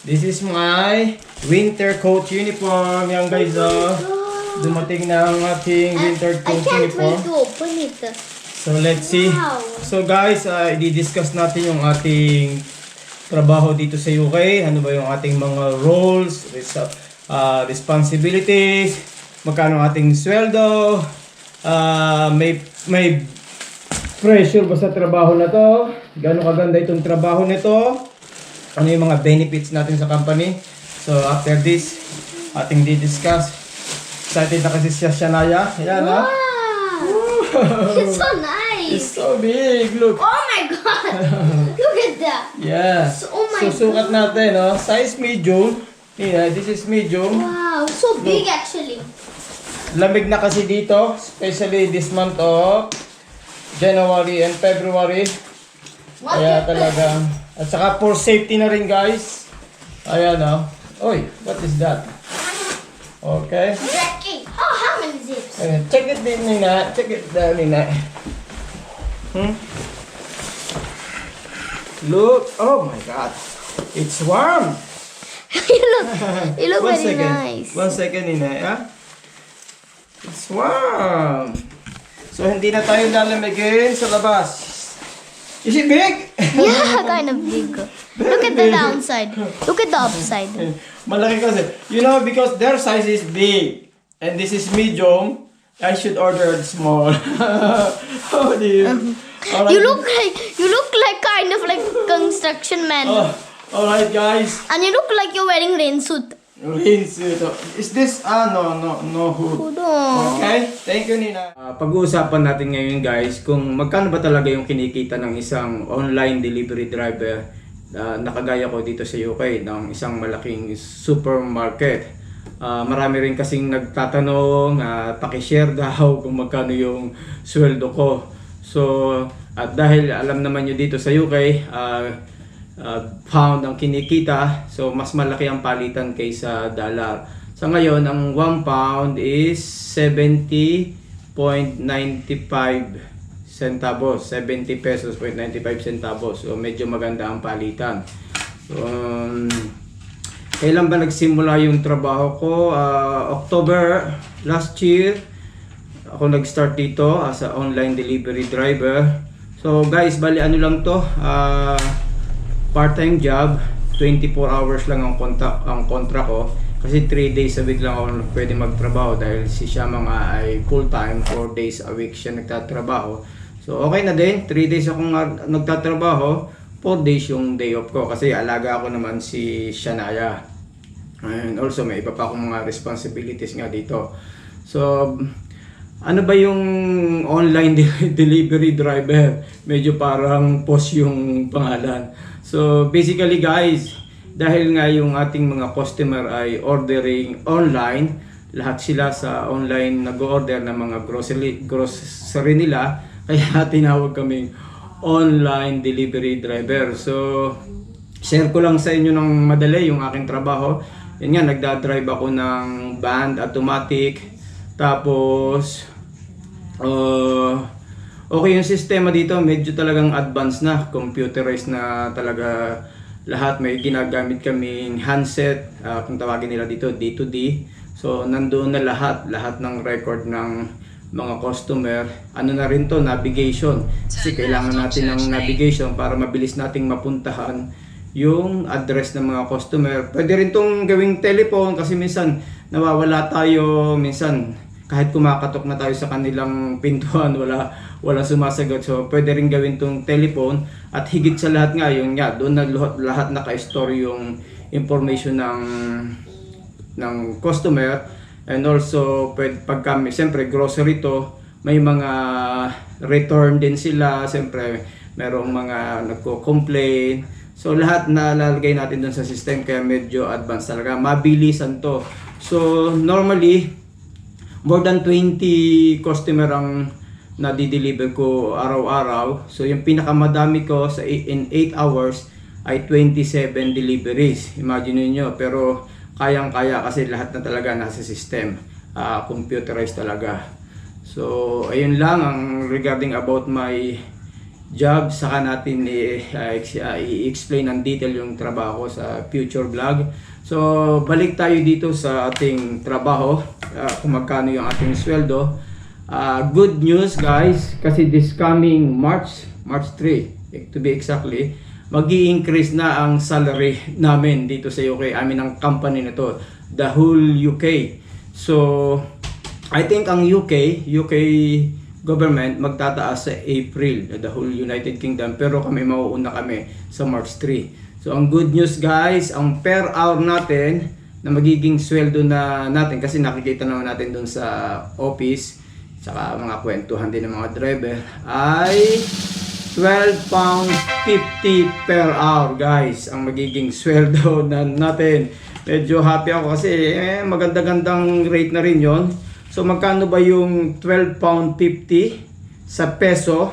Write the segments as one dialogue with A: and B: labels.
A: This is my winter coat uniform. Yan guys, dumating na ang ating winter coat uniform.
B: I can't wait to open it.
A: So let's see.
B: Wow.
A: So guys, i-discuss natin yung ating trabaho dito sa UK. Ano ba yung ating mga roles, responsibilities, magkano ating sweldo, may pressure ba sa trabaho na to, gaano kaganda itong trabaho nito, ano yung mga benefits natin sa company. So after this, ating di-discuss. Excited na kasi siya, Shanaya. Ayan,
B: Wow. It's so nice.
A: It's so big, look.
B: Oh my god. Look at that.
A: Yes.
B: Oh my
A: Susukat natin, no? Size medium. Yeah, this is medium.
B: Wow, so big actually.
A: Lamig na kasi dito, especially this month of January and February. Kaya talaga. At saka for safety na rin, guys. Ayan, no? Oy, what is that? Okay.
B: Jackie. Oh, how many zips?
A: Ayan. Check it din, Nina. Check it down, Nina. Look. Oh my God. It's warm.
B: you look
A: One
B: very
A: second.
B: nice.
A: 1 second, Nina. Yeah? It's warm. So, hindi na tayo lalamigin sa labas. Is it big?
B: Yeah, kind of big. Look at the downside. Look at the upside.
A: Malaki kasi. You know, because their size is big. And this is medium. I should order small. How do you? Alright.
B: You look like kind of like construction man.
A: Alright, guys.
B: And you look like you're wearing rain suit.
A: Is this? No hood. Okay, thank you, Nina. Pag-uusapan natin ngayon, guys, kung magkano ba talaga yung kinikita ng isang online delivery driver na kagaya ko dito sa UK ng isang malaking supermarket. Marami rin kasing nagtatanong, paki-share daw kung magkano yung sweldo ko. So, at dahil alam naman nyo dito sa UK, pound ang kinikita, so mas malaki ang palitan kaysa dollar. Sa ngayon, ang 1 pound is 70.95 centavos, 70 pesos 95 centavos. So medyo maganda ang palitan. So, kailan ba nagsimula yung trabaho ko? October last year ako nag-start dito as a online delivery driver. So guys, bali ano lang to, part-time job, 24 hours lang ang kontra ko. Kasi 3 days a week lang ako pwede magtrabaho dahil si Shama nga ay full-time, 4 days a week siya nagtatrabaho. So okay na din, 3 days akong nagtatrabaho, 4 days yung day off ko kasi alaga ako naman si Shanaya. And also may iba pa akong mga responsibilities nga dito. So ano ba yung online delivery driver? Medyo parang post yung pangalan. So basically guys, dahil nga yung ating mga customer ay ordering online, lahat sila sa online nag-order ng mga grocery nila, kaya tinawag kaming online delivery driver. So share ko lang sa inyo ng madali yung aking trabaho. Yan nga, nagdadrive ako ng van, automatic. Tapos okay yung sistema dito, medyo talagang advanced na, computerized na talaga lahat. May ginagamit kaming handset, kung tawagin nila dito D2D. So nandoon na lahat ng record ng mga customer. Ano na rin to, navigation. Kasi kailangan natin ng navigation para mabilis nating mapuntahan yung address ng mga customer. Pwede rin tong gawing telephone kasi minsan nawawala tayo, minsan kahit kumakatok na tayo sa kanilang pintuan, wala sumasagot. So pwede rin gawin tong telephone, at higit sa lahat nga yung doon na lahat naka-store yung information ng customer. And also pag kami, siyempre grocery to, may mga return din sila, siyempre merong mga nagko-complain. So lahat na lalagay natin dun sa system, kaya medyo advanced talaga, mabilisan to. So normally more than 20 customer ang nadi-deliver ko araw-araw. So yung pinakamadami ko in 8 hours ay 27 deliveries. Imagine niyo, pero kayang-kaya kasi lahat na talaga nasa system, computerized talaga. So ayun lang ang regarding about my job, saka natin i-explain ng detail yung trabaho sa future vlog. So balik tayo dito sa ating trabaho, kung magkano yung ating sweldo. Good news guys, kasi this coming March 3 to be exactly, mag-i-increase na ang salary namin dito sa UK, amin ang company na to, the whole UK. So I think ang UK government magtataas sa April, the whole United Kingdom, pero kami mauuna kami sa March 3. So ang good news guys, ang per hour natin na magiging sweldo na natin, kasi nakikita naman natin dun sa office, saka mga kwentuhan din ng mga driver, ay £12.50 per hour guys ang magiging sweldo na natin. Medyo happy ako kasi maganda-gandang rate na rin yon. So magkano ba yung £12.50 sa peso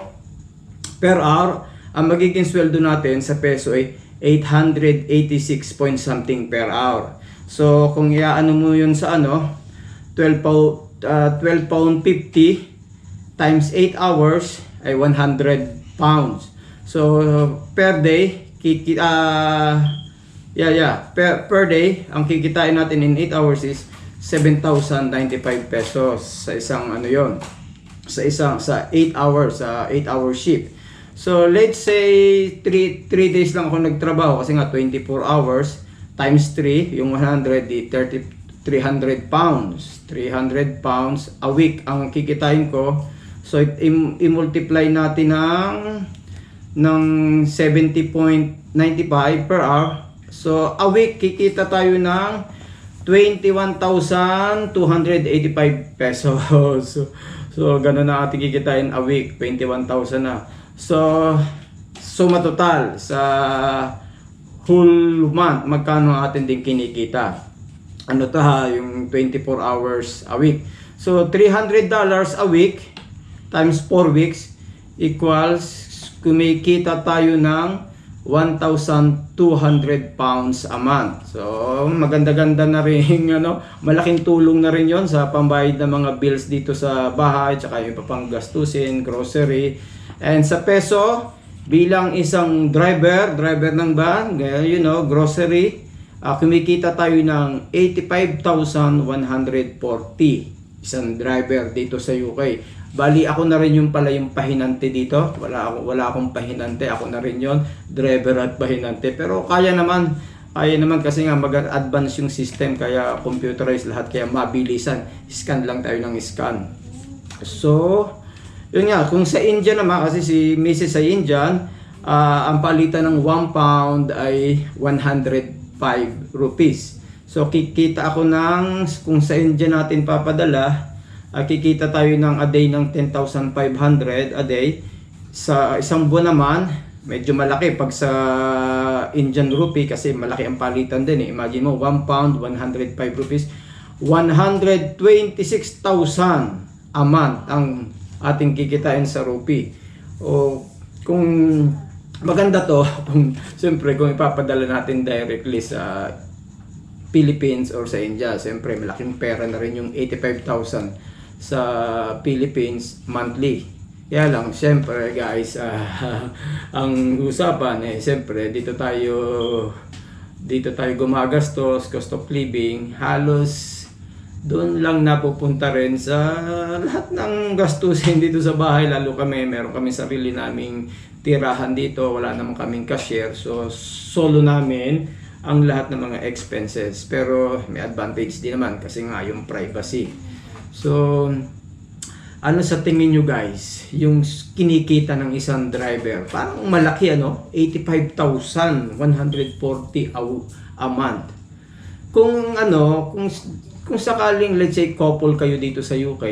A: per hour? Ang magiging sweldo natin sa peso ay 886 point something per hour. So kung iaano mo yun sa £12.50 times 8 hours ay 100 pounds. So per day per day ang kikitain natin in 8 hours is 7,095 pesos sa isang sa 8 hours, 8-hour shift. So let's say 3 days lang ako nagtrabaho, kasi nga 24 hours times 3 yung 100 di 300 pounds. 300 pounds a week ang kikitain ko. So i-multiply natin ng 70.95 per hour. So a week kikita tayo ng 21,285 pesos. So ganun na ating kikitain a week, 21,000 na. So matotal sa whole month, magkano atin din kinikita? Ano to yung 24 hours a week. So $300 a week times 4 weeks equals kumikita tayo ng 1,200 pounds a month. So maganda-ganda na rin malaking tulong na rin yon sa pambayad ng mga bills dito sa bahay, tsaka yung papang gastusin, grocery. And sa peso, bilang isang driver ng van, grocery, kumikita tayo ng 85,140 isang driver dito sa UK. Bali ako na rin yung pahinante dito. Wala akong pahinante, ako na rin yon, driver at pahinante. Pero kaya naman kasi nga mag-advance yung system, kaya computerized lahat, kaya mabilisan. Scan lang tayo ng scan. So yun nga, kung sa India naman, kasi si Mrs. sa Indian, ang palitan ng 1 pound ay 105 rupees. So kikita ako kung sa India natin papadala, kikita tayo ng a day ng 10,500 a day. Sa isang buwan naman, medyo malaki pag sa Indian rupee, kasi malaki ang palitan din. Imagine mo, 1 pound, 105 rupees, 126,000 a month ang ating kikitain sa rupee. O kung maganda to, siyempre kung ipapadala natin directly sa Philippines or sa India, siyempre malaking pera na rin yung 85,000 sa Philippines monthly. Kaya lang, siyempre guys, ang usapan siyempre dito tayo gumagastos, cost of living, halos doon lang napupunta rin sa lahat ng gastusin dito sa bahay. Lalo meron kami sarili naming tirahan dito, wala naman kaming cashier, so solo namin ang lahat ng mga expenses. Pero may advantage din naman kasi nga yung privacy. So ano sa tingin nyo guys, yung kinikita ng isang driver? Parang malaki 85,140 a month. Kung sakaling let's say couple kayo dito sa UK,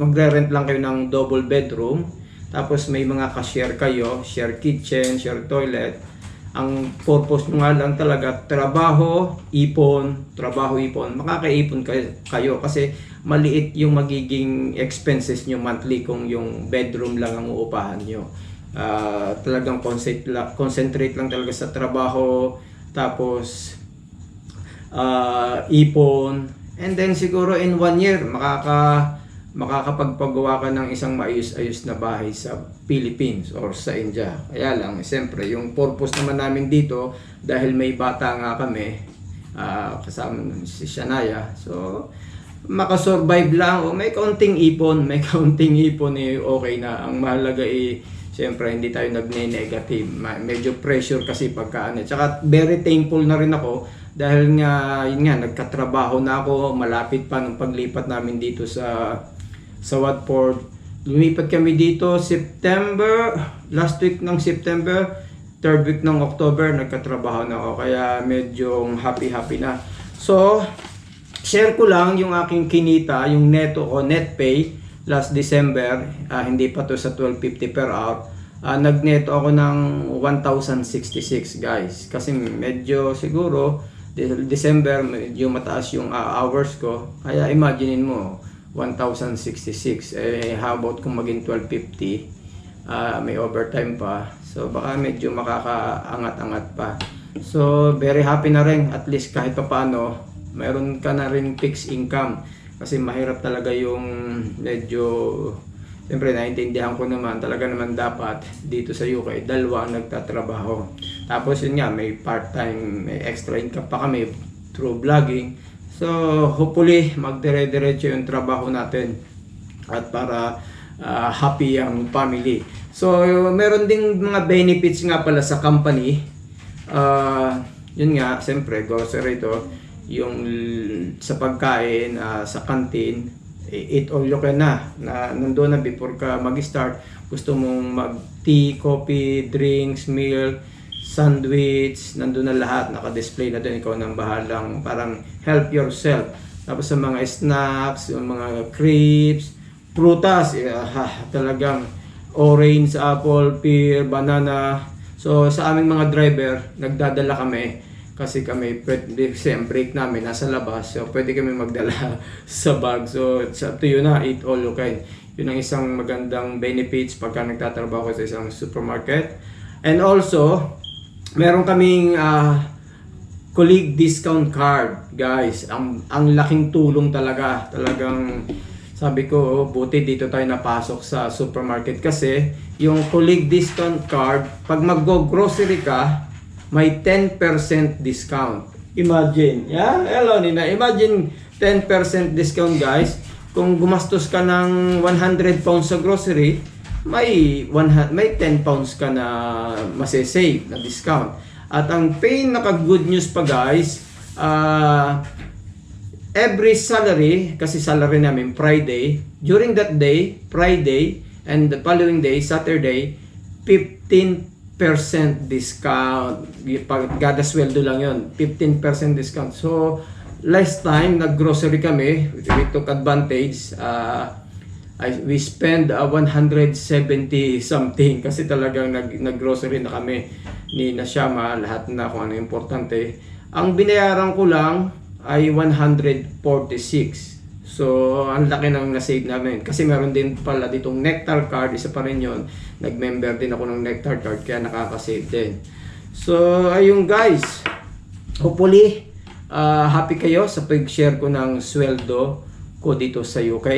A: magre-rent lang kayo ng double bedroom, tapos may mga cashier kayo, share kitchen, share toilet. Ang purpose nyo nga lang talaga, trabaho, ipon, makakaipon kayo kasi maliit yung magiging expenses nyo monthly kung yung bedroom lang ang uupahan nyo. Talagang concentrate lang talaga sa trabaho, tapos ipon, and then siguro in 1 year makakapagpagawa ka ng isang maayos-ayos na bahay sa Philippines or sa India. Kaya lang, siyempre, yung purpose naman namin dito, dahil may bata nga kami, kasama nun si Shania, so makasurvive lang o may kaunting ipon, okay na. Ang mahalaga siyempre hindi tayo nagne-negative. Medyo pressure kasi pagka ano. Tsaka very thankful na rin ako dahil nga yun nga nagkatrabaho na ako, malapit pa nung paglipat namin dito sa Watford. Lumipat kami dito September, last week ng September, third week ng October nagkatrabaho na ako, kaya medyo happy na. So share ko lang yung aking kinita, yung neto o net pay last December, hindi pa to sa 12.50 per hour. Nagneto ako ng 1,066 guys. Kasi medyo siguro December medyo mataas yung hours ko. Kaya imaginein mo 1,066. How about kung maging 12.50? May overtime pa. So baka medyo makakaangat-angat pa. So very happy na rin, at least kahit pa paano mayroon ka na rin fixed income. Kasi mahirap talaga yung medyo, siyempre naiintindihan ko naman, talaga naman dapat dito sa UK, dalawa ang nagtatrabaho. Tapos yun nga, may part-time, may extra income pa kami through vlogging. So hopefully, magdire-diretso yung trabaho natin at para happy ang family. So meron ding mga benefits nga pala sa company. Yun nga, siyempre, grocery to. Yung sa pagkain, sa canteen, eat all you can na nandoon na before ka mag-start. Gusto mong mag-tea, coffee, drinks, milk, sandwich, nandoon na lahat, naka-display na doon, ikaw nang bahalang parang help yourself. Tapos sa mga snacks, yung mga crepes, prutas, talagang orange, apple, pear, banana. So sa aming mga driver, nagdadala kami kasi kami break namin nasa labas, so pwede kami magdala sa bag. So it's up to you na, eat all you can. Yun ang isang magandang benefits pagka nagtatrabaho sa isang supermarket. And also meron kaming colleague discount card guys. Ang laking tulong talagang sabi ko, buti dito tayo napasok sa supermarket kasi yung colleague discount card, pag mag-grocery ka, may 10% discount. Imagine, hello Nina, imagine 10% discount guys. Kung gumastos ka ng 100 pounds sa grocery, may 10 pounds ka na masasave na discount. At ang pinaka-good news pa guys, every salary, kasi salary namin Friday, during that day, Friday, and the following day, Saturday, 15% discount. Kada sweldo lang yon, 15% discount. So last time nag-grocery kami, we took advantage. We spend 170 something kasi talagang nag-grocery na kami ni Nashama, lahat na kung ano importante. Ang binayaran ko lang ay 146. So, ang laki ng na-save namin. Kasi meron din pala ditong Nectar card. Isa pa rin yun. Nag-member din ako ng Nectar card. Kaya nakaka-save din. So, ayun guys. Hopefully, happy kayo sa pag-share ko ng sweldo ko dito sa UK.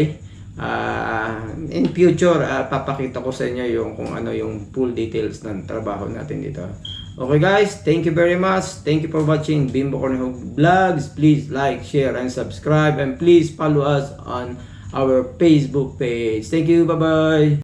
A: In future, papakita ko sa inyo yung kung ano yung full details ng trabaho natin dito. Okay guys, thank you very much. Thank you for watching Bimbo Cornehog Vlogs. Please like, share, and subscribe. And please follow us on our Facebook page. Thank you. Bye-bye.